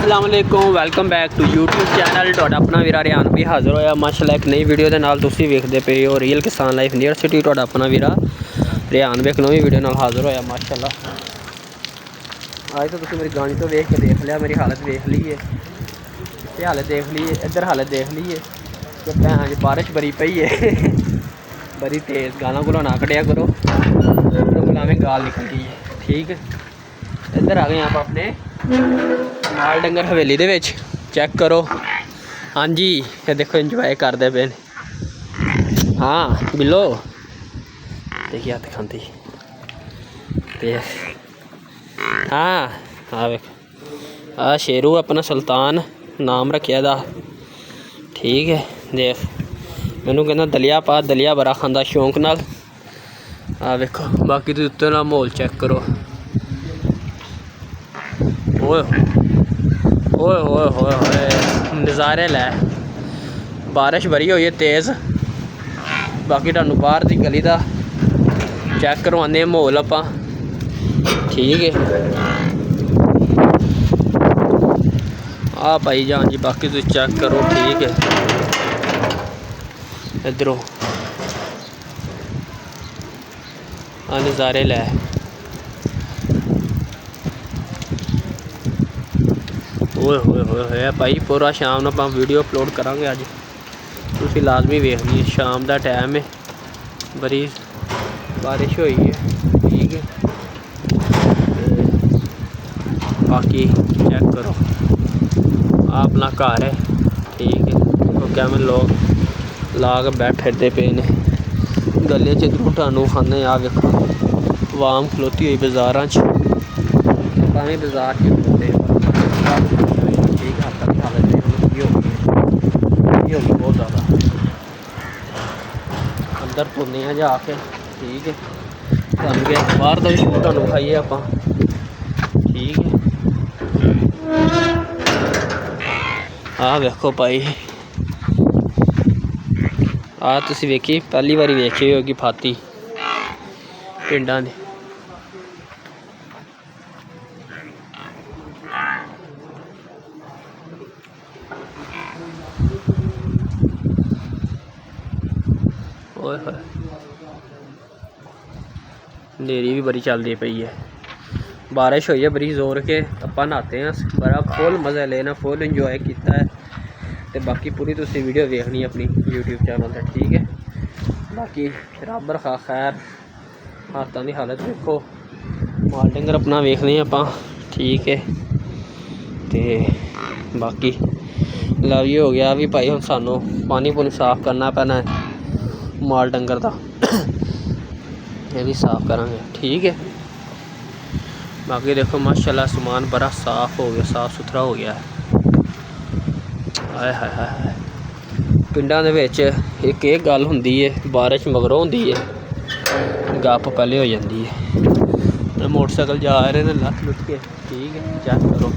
अस्सलाम वालेकुम welcome back to YouTube channel ਤੁਹਾਡਾ ਆਪਣਾ ਵੀਰਾ ਰਿਆਨ ਵੀ ਹਾਜ਼ਰ ਹੋਇਆ ਮਾਸ਼ਾਅੱਲਾ ਇੱਕ ਨਈ ਵੀਡੀਓ ਦੇ ਨਾਲ। ਤੁਸੀਂ ਵੇਖਦੇ ਪਏ ਹੋ ਰੀਅਲ ਕਿਸਾਨ ਲਾਈਫ ਨੀਅਰ ਸਿਟੀ। ਤੁਹਾਡਾ ਆਪਣਾ ਵੀਰਾ ਰਿਆਨ ਵੀ ਇੱਕ ਨਵੀਂ ਵੀਡੀਓ ਨਾਲ ਹਾਜ਼ਰ ਹੋਇਆ ਮਾਸ਼ਾਅੱਲਾ। ਅੱਜ ਤਾਂ ਤੁਸੀਂ ਮੇਰੀ ਗਾਣੀ ਤੋਂ ਵੇਖ ਕੇ ਦੇਖ ਲਿਆ, ਮੇਰੀ ਹਾਲਤ ਵੇਖ ਲਈ है ਤੇ ਹਾਲਤ ਦੇਖ ਲਈ है, इधर हालत देख ली है कि भैन च बारिश बड़ी पई है बड़ी तेज़। गाना गुला ना कटिया करो तो गुलामी गाल निकल गई है। ठीक है, इधर आ गए आप अपने माल डंगर हवेली दे विच चेक करो। हाँ जी, ये देखो इंजॉय करते पे। हाँ बिलो देखिए हाथ खाती। हाँ हाँ वेख आ शेरू अपना सुल्तान नाम रखिया दा। ठीक है, देख मैनू कहना दलिया पा, दलिया बड़ा खांदा शौक नाल। आ वेखो बाकी तुसीं उत्ते दा माहौल चेक करो। ओए ओए ओए ओए ओए नज़ारे लै। बारिश बड़ी हुई है तेज़। बाकी तुहानू बाहर दी गली दा चेक करवाने माहौल आपां। ठीक है आ भाई जान जी, बाकी तुसीं चेक करो। ठीक है, इधरों आ नज़ारे लै। ओए होए होए होए भाई पूरा शाम ਨੂੰ ਆਪਾਂ ਵੀਡੀਓ ਅਪਲੋਡ ਕਰਾਂਗੇ। ਅੱਜ ਤੁਸੀਂ ਲਾਜ਼ਮੀ ਵੇਖਣੀ ਹੈ। शाम ਦਾ टाइम है, बड़ी बारिश हुई है। ठीक है, बाकी चेक करो अपना घर है। ठीक है, तो क्या मैं लोग लाग बैठे पे ने गले च इधरों टानू खाने। आ देखो वाम खलोती हुई बाज़ारां च, पानी बाज़ार च खलोते। ठीक है, तक हालत होगी बहुत ज़्यादा। अंदर तुरने जाके। ठीक है, बाहर का भी शूट तुहानू खाइए आप। ठीक है, आ वेखो भाई आ तुसीं वेखी पहली बारी वेखी होगी फाती पिंडां दी। ओए होए नेरी भी बड़ी चलती पई है। बारिश हुई है बड़ी जोर के। अपा नहाते हैं, बड़ा फुल मज़ा लेना, फुल इंजॉय किया है। तो बाकी पूरी तुसी वीडियो देखनी अपनी यूट्यूब चैनल पर। ठीक है, बाकी रब रखा खैर। हाथों की हालत देखो, माल डंगर अपना वेखने आप। ठीक है, तो बाकी लव यू हो गया भी भाई। हम सानू पानी पूनी साफ करना पैना है माल डंगर का, ये भी साफ करांगे। ठीक है, बाकी देखो माशाल्लाह समान बड़ा साफ हो गया, साफ सुथरा हो गया है। हाय हाय हाय पिंडां दे विच एक ये गल हुंदी है, बारिश मगरों हुंदी है, गप पहले हो जाती है। मोटरसाइकिल जा रहे हैं लत लुट के। ठीक है, चेक करो